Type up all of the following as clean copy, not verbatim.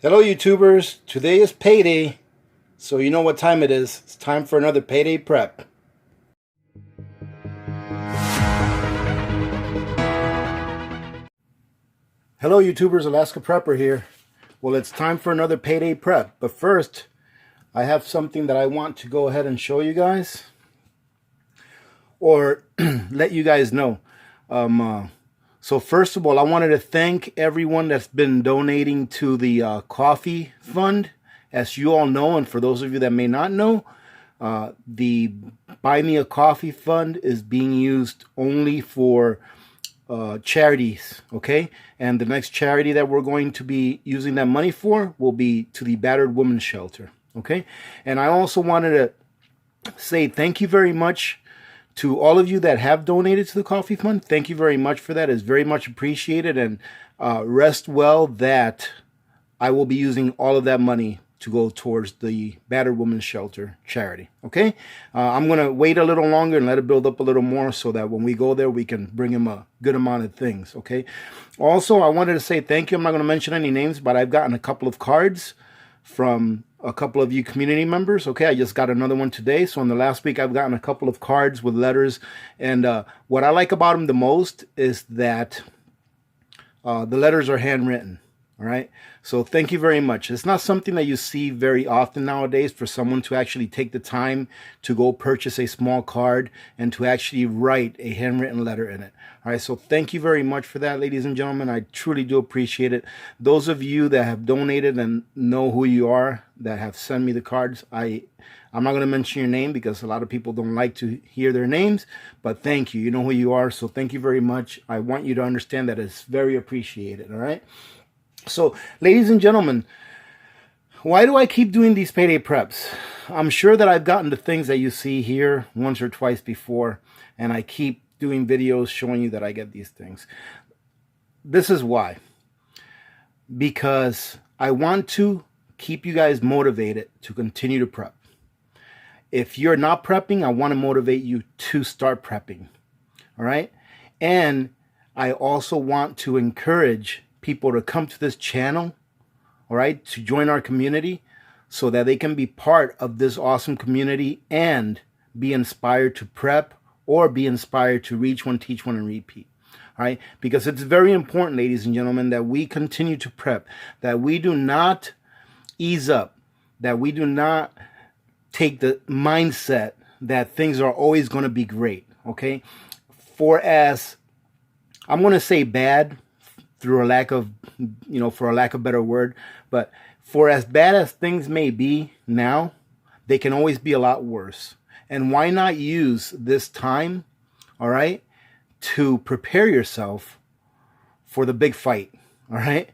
Hello YouTubers, today is payday, so you know what time it is. It's time for another payday prep. Hello YouTubers, Alaska Prepper here. Well, it's time for another payday prep, but first I have something that I want to go ahead and show you guys, or let you guys know. So first of all, I wanted to thank everyone that's been donating to the coffee fund. As you all know, and for those of you that may not know, the Buy Me a Coffee fund is being used only for charities, okay? And the next charity that we're going to be using that money for will be to the Battered Women's Shelter, okay? And I also wanted to say thank you very much to all of you that have donated to the coffee fund. Thank you very much for that. It's very much appreciated, and rest well that I will be using all of that money to go towards the Battered Women's Shelter charity. Okay, I'm gonna wait a little longer and let it build up a little more so that when we go there, we can bring him a good amount of things. Okay. Also, I wanted to say thank you. I'm not gonna mention any names, but I've gotten a couple of cards from a couple of you community members. Okay, I just got another one today. So in the last week, I've gotten a couple of cards with letters. And what I like about them the most is that the letters are handwritten. All right. So thank you very much. It's not something that you see very often nowadays for someone to actually take the time to go purchase a small card and to actually write a handwritten letter in it. All right. So thank you very much for that, ladies and gentlemen. I truly do appreciate it. Those of you that have donated and know who you are, that have sent me the cards, I'm not going to mention your name because a lot of people don't like to hear their names, but thank you. You know who you are. So thank you very much. I want you to understand that it's very appreciated. All right. So, ladies and gentlemen, why do I keep doing these payday preps? I'm sure that I've gotten the things that you see here once or twice before, and I keep doing videos showing you that I get these things. This is why. Because I want to keep you guys motivated to continue to prep. If you're not prepping, I want to motivate you to start prepping. All right? And I also want to encourage people to come to this channel, all right, to join our community so that they can be part of this awesome community and be inspired to prep or be inspired to reach one, teach one, and repeat. All right, because it's very important, ladies and gentlemen, that we continue to prep, that we do not ease up, that we do not take the mindset that things are always going to be great, okay? For as, I'm going to say bad, through a lack of, for a lack of better word, but for as bad as things may be now, they can always be a lot worse. And why not use this time, all right, to prepare yourself for the big fight, all right?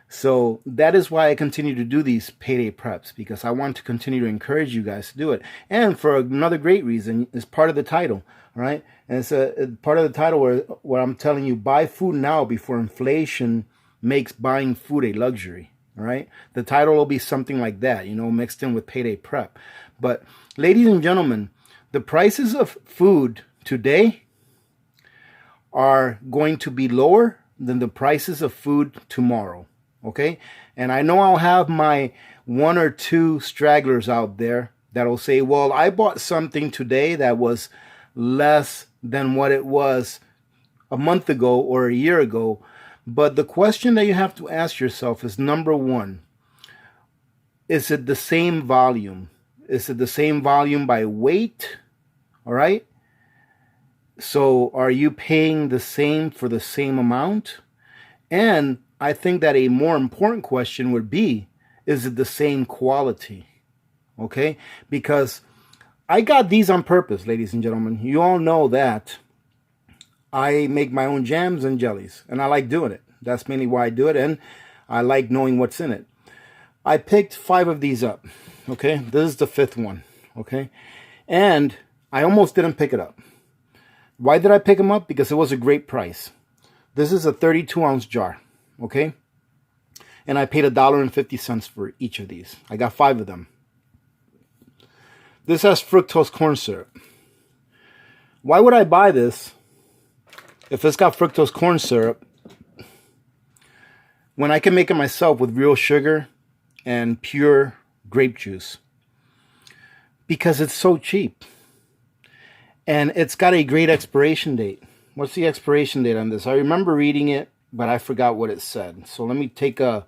So that is why I continue to do these payday preps, because I want to continue to encourage you guys to do it. And for another great reason, is part of the title, all right? And it's a part of the title where I'm telling you, buy food now before inflation makes buying food a luxury, all right? The title will be something like that, mixed in with payday prep. But ladies and gentlemen, the prices of food today are going to be lower than the prices of food tomorrow. Okay, and I know I'll have my one or two stragglers out there that'll say, well, I bought something today that was less than what it was a month ago or a year ago. But the question that you have to ask yourself is, number one, is it the same volume? Is it the same volume by weight? All right. So are you paying the same for the same amount? And I think that a more important question would be, is it the same quality? Okay? Because I got these on purpose, ladies and gentlemen. You all know that I make my own jams and jellies, and I like doing it. That's mainly why I do it, and I like knowing what's in it. I picked 5 of these up, okay? This is the 5th one, okay? And I almost didn't pick it up. Why did I pick them up? Because it was a great price. This is a 32-ounce jar. Okay, and I paid $1.50 for each of these. I got 5 of them. This has fructose corn syrup. Why would I buy this if it's got fructose corn syrup when I can make it myself with real sugar and pure grape juice because it's so cheap. And it's got a great expiration date. What's the expiration date on this? I remember reading it, but I forgot what it said. So let me take a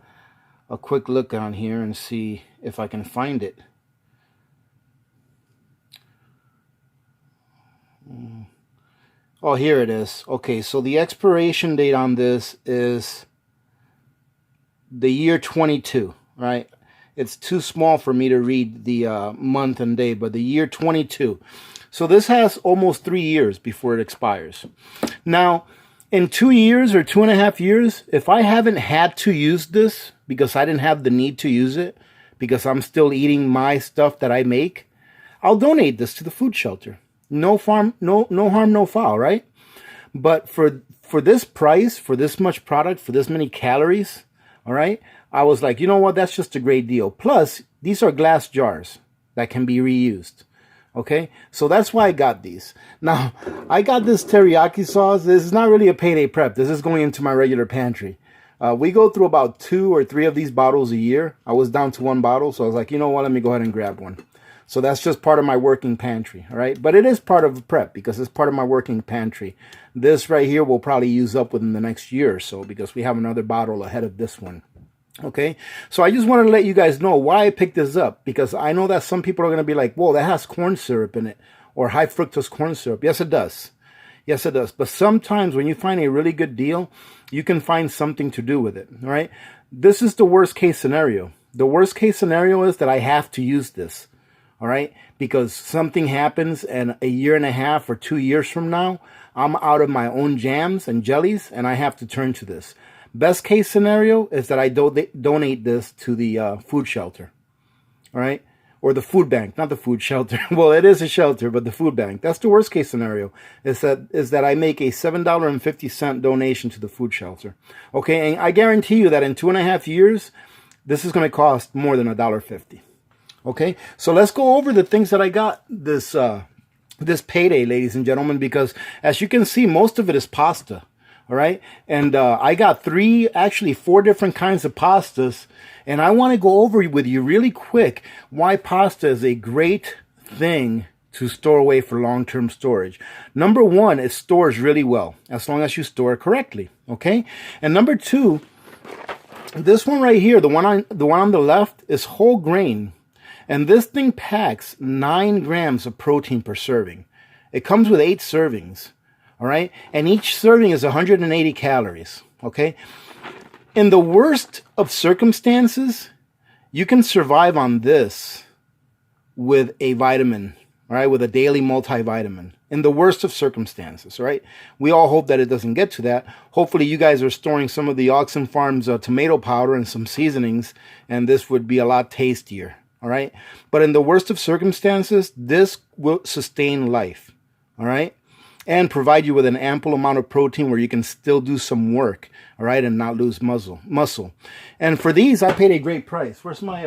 quick look on here and see if I can find it. Oh, here it is. Okay, so the expiration date on this is the year 22, right? It's too small for me to read the month and day, but the year 22. So this has almost 3 years before it expires. Now, in 2 years or 2.5 years, if I haven't had to use this because I didn't have the need to use it, because I'm still eating my stuff that I make, I'll donate this to the food shelter. No harm, no foul, right? But for this price, for this much product, for this many calories, all right, I was like, you know what? That's just a great deal. Plus, these are glass jars that can be reused. Okay, so that's why I got these. Now, I got this teriyaki sauce. This is not really a payday prep. This is going into my regular pantry. We go through about 2 or 3 of these bottles a year. I was down to 1 bottle, so I was like, you know what? Let me go ahead and grab one. So that's just part of my working pantry, all right? But it is part of the prep because it's part of my working pantry. This right here we'll probably use up within the next year or so because we have another bottle ahead of this one. Okay, so I just wanted to let you guys know why I picked this up, because I know that some people are going to be like, whoa, that has corn syrup in it, or high fructose corn syrup. Yes, it does. Yes, it does. But sometimes when you find a really good deal, you can find something to do with it, all right? This is the worst case scenario. The worst case scenario is that I have to use this, all right? Because something happens and a year and a half or 2 years from now, I'm out of my own jams and jellies and I have to turn to this. Best case scenario is that I donate this to the food shelter, all right? Or the food bank, not the food shelter. Well, it is a shelter, but the food bank. That's the worst case scenario, is that I make a $7.50 donation to the food shelter, okay? And I guarantee you that in 2.5 years, this is going to cost more than $1.50, okay? So let's go over the things that I got this payday, ladies and gentlemen, because as you can see, most of it is pasta. All right. And I got 4 different kinds of pastas. And I want to go over with you really quick why pasta is a great thing to store away for long-term storage. Number 1, it stores really well as long as you store it correctly. Okay. And number 2, this one right here, the one on the left is whole grain. And this thing packs 9 grams of protein per serving. It comes with 8 servings. All right. And each serving is 180 calories. Okay. In the worst of circumstances, you can survive on this with a vitamin, all right, with a daily multivitamin. In the worst of circumstances, right? We all hope that it doesn't get to that. Hopefully you guys are storing some of the Oxen Farms tomato powder and some seasonings, and this would be a lot tastier. All right. But in the worst of circumstances, this will sustain life. All right. And provide you with an ample amount of protein where you can still do some work, all right, and not lose muscle. And for these, I paid a great price. Where's my,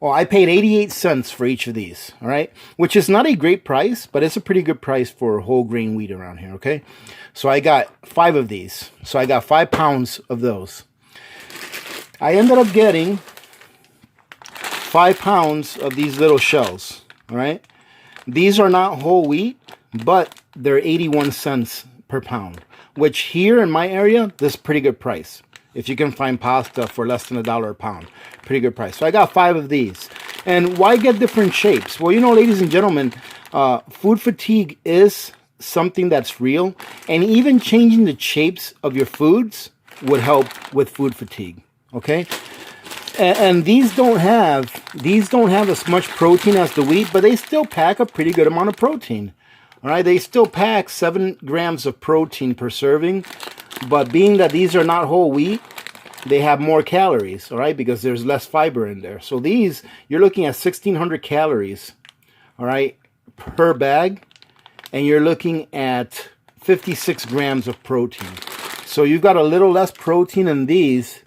I paid 88 cents for each of these, all right, which is not a great price, but it's a pretty good price for whole grain wheat around here, okay? So I got 5 of these. So I got 5 pounds of those. I ended up getting 5 pounds of these little shells, all right? These are not whole wheat, but they're 81 cents per pound, which here in my area, this is a pretty good price. If you can find pasta for less than $1 a pound, pretty good price. So I got 5 of these. And why get different shapes? Well, you know, ladies and gentlemen, food fatigue is something that's real. And even changing the shapes of your foods would help with food fatigue, okay? And these don't have as much protein as the wheat, but they still pack a pretty good amount of protein. All right, they still pack 7 grams of protein per serving, but being that these are not whole wheat, they have more calories, all right, because there's less fiber in there. So these, you're looking at 1,600 calories, all right, per bag, and you're looking at 56 grams of protein. So you've got a little less protein in these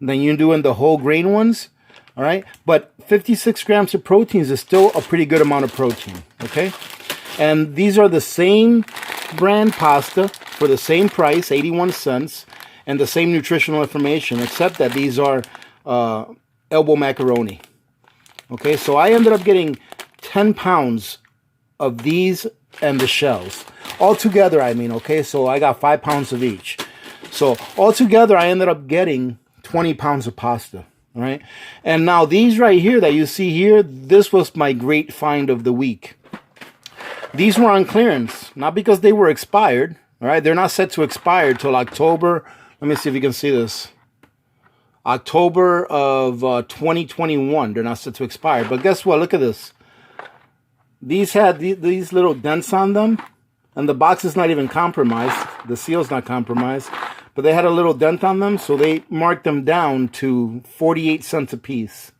than you do in the whole grain ones, all right? But 56 grams of proteins is still a pretty good amount of protein, okay? And these are the same brand pasta for the same price, 81 cents. and the same nutritional information, except that these are elbow macaroni. Okay, so I ended up getting 10 pounds of these and the shells. Altogether, I mean, okay, so I got 5 pounds of each. So altogether, I ended up getting 20 pounds of pasta. All right, and now these right here that you see here, this was my great find of the week. These were on clearance, not because they were expired. All right, they're not set to expire till October. Let me see if you can see this. October of 2021. They're not set to expire. But guess what? Look at this. These had these little dents on them, and the box is not even compromised. The seal's not compromised. But they had a little dent on them, so they marked them down to 48 cents a piece.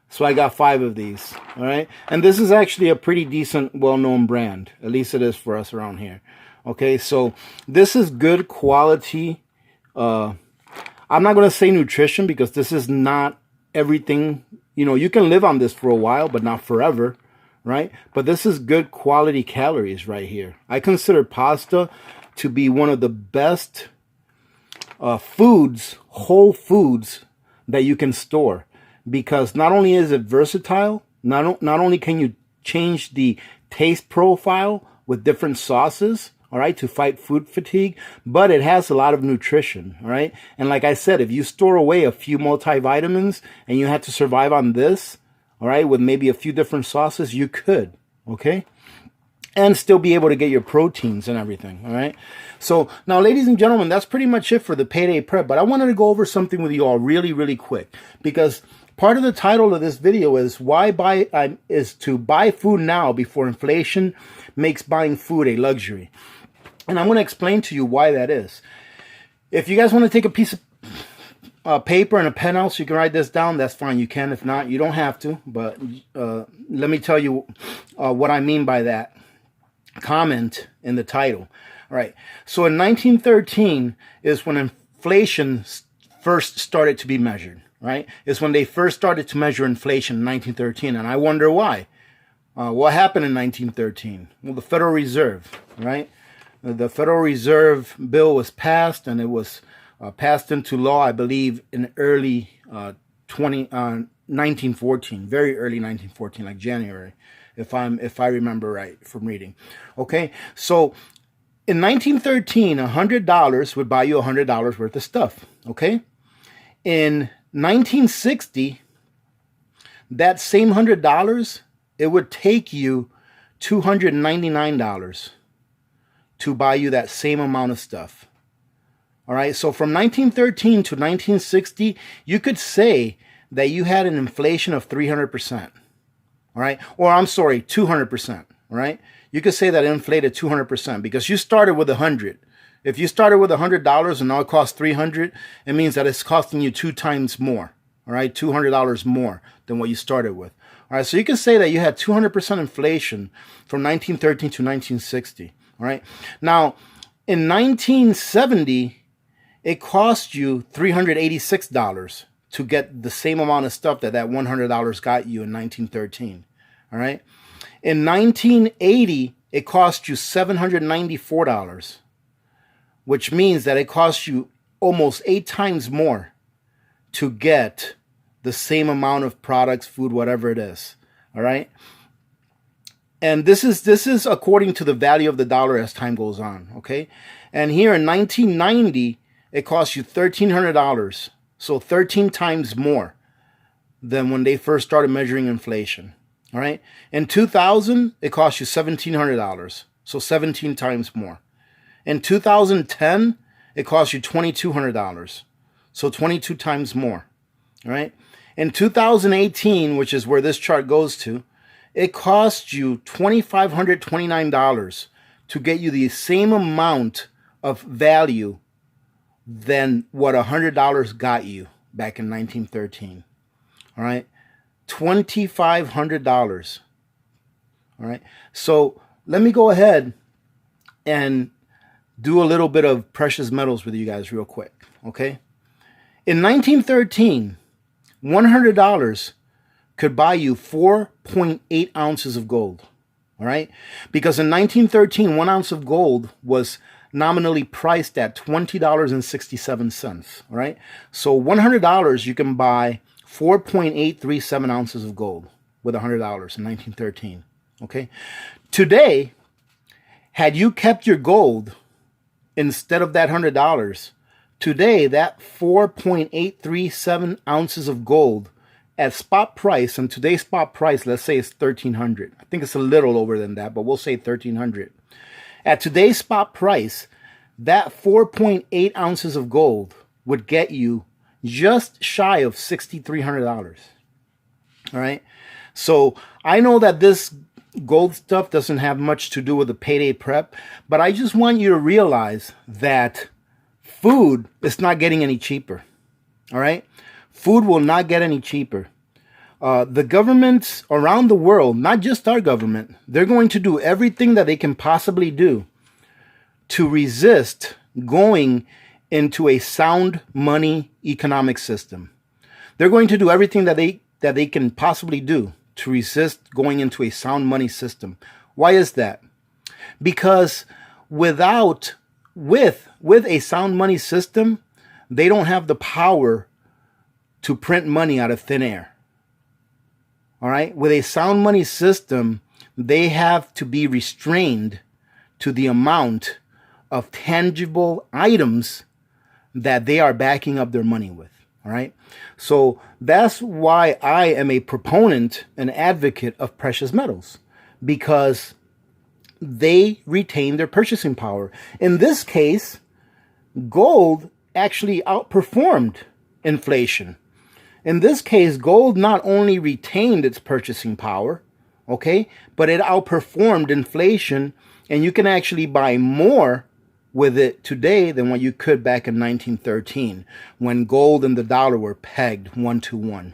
So I got 5 of these, all right? And this is actually a pretty decent, well-known brand. At least it is for us around here. Okay, so this is good quality. I'm not going to say nutrition because this is not everything. You know, you can live on this for a while, but not forever, right? But this is good quality calories right here. I consider pasta to be one of the best foods, whole foods that you can store, because not only is it versatile, not only can you change the taste profile with different sauces, all right, to fight food fatigue, but it has a lot of nutrition, all right? And like I said, if you store away a few multivitamins and you had to survive on this, all right, with maybe a few different sauces, you could, okay? And still be able to get your proteins and everything, all right? So now, ladies and gentlemen, that's pretty much it for the payday prep. But I wanted to go over something with you all really, really quick, because part of the title of this video is is to buy food now before inflation makes buying food a luxury. And I'm going to explain to you why that is. If you guys want to take a piece of paper and a pen out so you can write this down, that's fine. You can. If not, you don't have to. But let me tell you what I mean by that comment in the title. All right. So in 1913 is when inflation first started to be measured, right? It's when they first started to measure inflation in 1913. And I wonder why. What happened in 1913? Well, the Federal Reserve, right? The Federal Reserve bill was passed, and it was passed into law, I believe, in early 1914, very early 1914, like January, if I remember right from reading. Okay, so in 1913, $100 would buy you $100 worth of stuff. Okay, in 1960, that same $100, it would take you $299 to buy you that same amount of stuff. All right, so from 1913 to 1960, you could say that you had an inflation of 300%. All right, or I'm sorry, 200%. All right, you could say that it inflated 200% because you started with 100. If you started with $100 and now it costs 300, it means that it's costing you 2 times more. All right, $200 more than what you started with. All right, so you can say that you had 200% inflation from 1913 to 1960. All right, now in 1970, it cost you $386 to get the same amount of stuff that $100 got you in 1913. All right, in 1980, it cost you $794, which means that it cost you almost 8 times more to get the same amount of products, food, whatever it is. All right. And this is according to the value of the dollar as time goes on. Okay. And here in 1990, it cost you $1,300. So 13 times more than when they first started measuring inflation. All right. In 2000, it cost you $1,700. So 17 times more. In 2010, it cost you $2,200. So 22 times more. All right. In 2018, which is where this chart goes to, it cost you $2,529 to get you the same amount of value than what $100 got you back in 1913. All right, $2,500. All right, so let me go ahead and do a little bit of precious metals with you guys real quick. Okay, in 1913, $100 could buy you 4.8 ounces of gold. All right, because in 1913, 1 ounce of gold was nominally priced at $20.67. All right. So $100, you can buy 4.837 ounces of gold with $100 in 1913. Okay. Today, had you kept your gold instead of that $100, today that 4.837 ounces of gold at spot price, and today's spot price, let's say it's $1,300. I think it's a little over than that, but we'll say $1,300. At today's spot price, that 4.8 ounces of gold would get you just shy of $6,300. All right. So I know that this gold stuff doesn't have much to do with the payday prep, but I just want you to realize that food is not getting any cheaper. All right. Food will not get any cheaper. The governments around the world, not just our government, they're going to do everything that they can possibly do to resist going into a sound money economic system. They're going to do everything that they can possibly do to resist going into a sound money system. Why is that? Because with a sound money system, they don't have the power to print money out of thin air. All right? With a sound money system, they have to be restrained to the amount of tangible items that they are backing up their money with. All right. So that's why I am a proponent and advocate of precious metals, because they retain their purchasing power. In this case, gold actually outperformed inflation. In this case, gold not only retained its purchasing power, okay, but it outperformed inflation, and you can actually buy more with it today than what you could back in 1913, when gold and the dollar were pegged 1-to-1.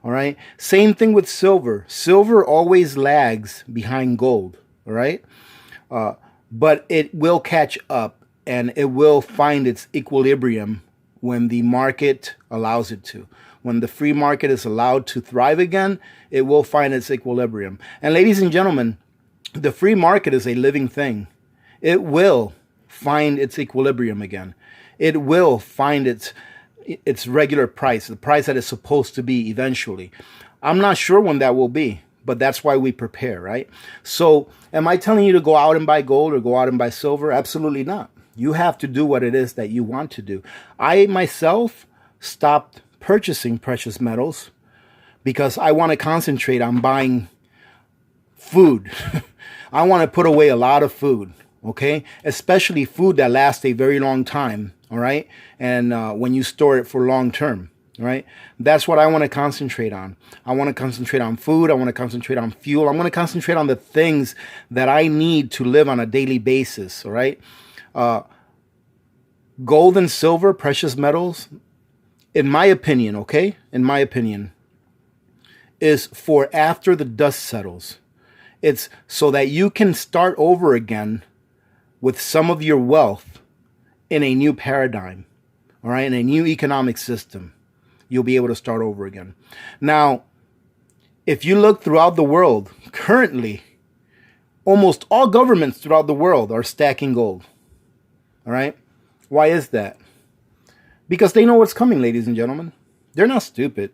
All right. Same thing with silver. Silver always lags behind gold. All right. But it will catch up, and it will find its equilibrium when the market allows it to. When the free market is allowed to thrive again, it will find its equilibrium. And ladies and gentlemen, the free market is a living thing. It will find its equilibrium again. It will find its regular price, the price that it's supposed to be eventually. I'm not sure when that will be, but that's why we prepare, right? So am I telling you to go out and buy gold or go out and buy silver? Absolutely not. You have to do what it is that you want to do. I myself stopped purchasing precious metals because I want to concentrate on buying food. I want to put away a lot of food. Okay, especially food that lasts a very long time. All right, and when you store it for long term, right? That's what I want to concentrate on. I want to concentrate on food. I want to concentrate on fuel. I want to concentrate on the things that I need to live on a daily basis. All right, gold and silver, precious metals, in my opinion, okay, in my opinion, is for after the dust settles. It's so that you can start over again with some of your wealth in a new paradigm, all right, in a new economic system. You'll be able to start over again. Now, if you look throughout the world, currently, almost all governments throughout the world are stacking gold, all right? Why is that? Because they know what's coming, ladies and gentlemen. They're not stupid.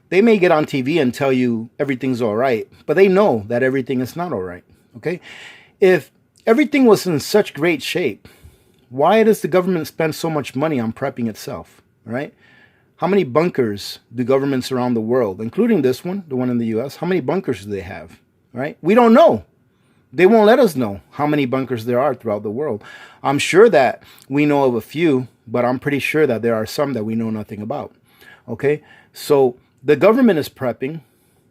They may get on TV and tell you everything's all right, but they know that everything is not all right, okay? If everything was in such great shape, why does the government spend so much money on prepping itself, right? How many bunkers do governments around the world, including this one, the one in the U.S., how many bunkers do they have, right? We don't know. They won't let us know how many bunkers there are throughout the world. I'm sure that we know of a few, but I'm pretty sure that there are some that we know nothing about, okay? So the government is prepping,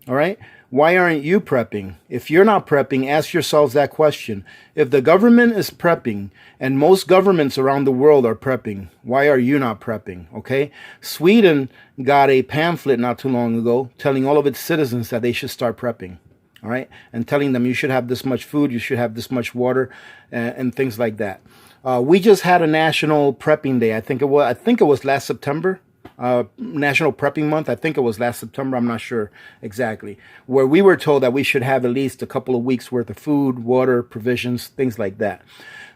all right? Why aren't you prepping? If you're not prepping, ask yourselves that question. If the government is prepping, and most governments around the world are prepping, why are you not prepping? Okay? Sweden got a pamphlet not too long ago telling all of its citizens that they should start prepping. All right? And telling them you should have this much food, you should have this much water, and things like that. We just had a national prepping day. I think it was last September. National Prepping Month. I think it was last September. I'm not sure exactly. Where we were told that we should have at least a couple of weeks worth of food, water, provisions, things like that.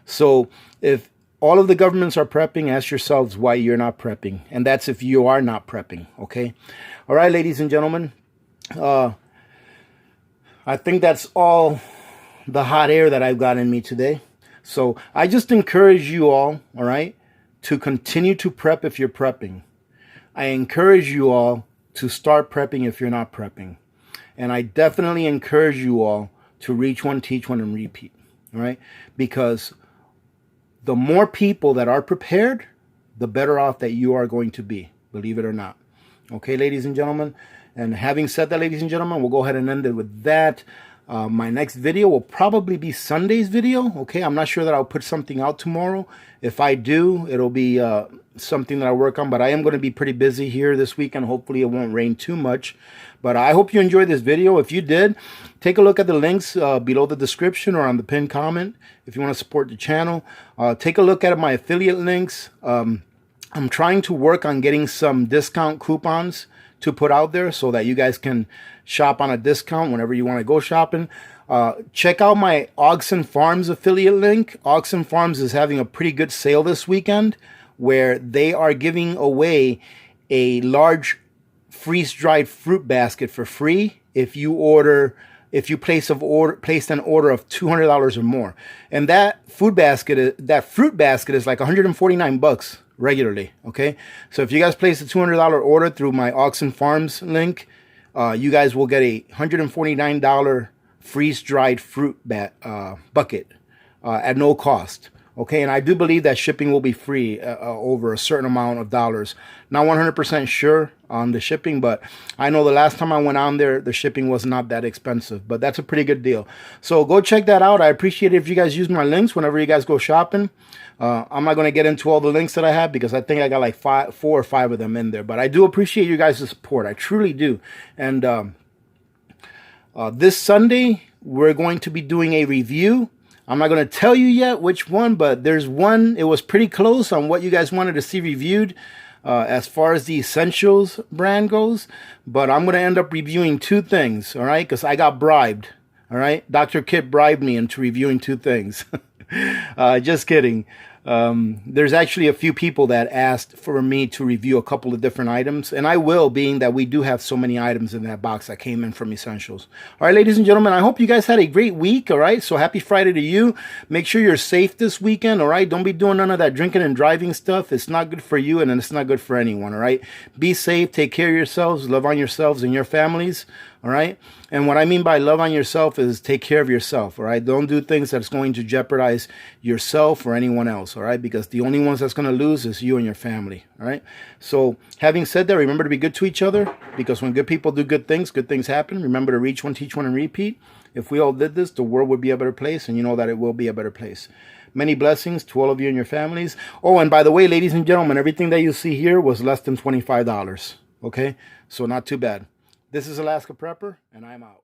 So if all of the governments are prepping, ask yourselves why you're not prepping. And that's if you are not prepping. Okay. All right, ladies and gentlemen. I think that's all the hot air that I've got in me today. So I just encourage you all right, to continue to prep if you're prepping. I encourage you all to start prepping if you're not prepping. And I definitely encourage you all to reach one, teach one, and repeat. All right? Because the more people that are prepared, the better off that you are going to be, believe it or not. Okay, ladies and gentlemen. And having said that, ladies and gentlemen, we'll go ahead and end it with that. My next video will probably be Sunday's video. Okay, I'm not sure that I'll put something out tomorrow. If I do, it'll be something that I work on. But I am going to be pretty busy here this weekend. Hopefully it won't rain too much. But I hope you enjoyed this video. If you did, take a look at the links below the description or on the pinned comment if you want to support the channel. Take a look at my affiliate links. I'm trying to work on getting some discount coupons to put out there so that you guys can shop on a discount whenever you want to go shopping. Check out my Ogson Farms affiliate link. Ogson Farms is having a pretty good sale this weekend where they are giving away a large freeze-dried fruit basket for free if you place an order of $200 or more. And that fruit basket is like $149 regularly. Okay, so if you guys place a $200 order through my Ogson Farms link, you guys will get a $149 freeze-dried fruit bucket at no cost. Okay, and I do believe that shipping will be free over a certain amount of dollars. Not 100% sure on the shipping, but I know the last time I went on there, the shipping was not that expensive, but that's a pretty good deal. So go check that out. I appreciate it if you guys use my links whenever you guys go shopping. I'm not going to get into all the links that I have because I think I got like 4 or 5 of them in there, but I do appreciate you guys' support. I truly do. And this Sunday, we're going to be doing a review. I'm not going to tell you yet which one, but there's one. It was pretty close on what you guys wanted to see reviewed as far as the Essentials brand goes. But I'm going to end up reviewing 2 things, all right? Because I got bribed, all right? Dr. Kit bribed me into reviewing 2 things. Just kidding. There's actually a few people that asked for me to review a couple of different items, and I will, being that we do have so many items in that box that came in from Essentials. All right, ladies and gentlemen, I hope you guys had a great week. All right, so happy Friday to you. Make sure you're safe this weekend. All right, don't be doing none of that drinking and driving stuff. It's not good for you, and it's not good for anyone. All right, be safe, take care of yourselves, love on yourselves and your families. All right. And what I mean by love on yourself is take care of yourself. All right. Don't do things that's going to jeopardize yourself or anyone else. All right. Because the only ones that's going to lose is you and your family. All right. So having said that, remember to be good to each other, because when good people do good things happen. Remember to reach one, teach one, and repeat. If we all did this, the world would be a better place, and you know that it will be a better place. Many blessings to all of you and your families. Oh, and by the way, ladies and gentlemen, everything that you see here was less than $25. Okay. So not too bad. This is Alaska Prepper, and I'm out.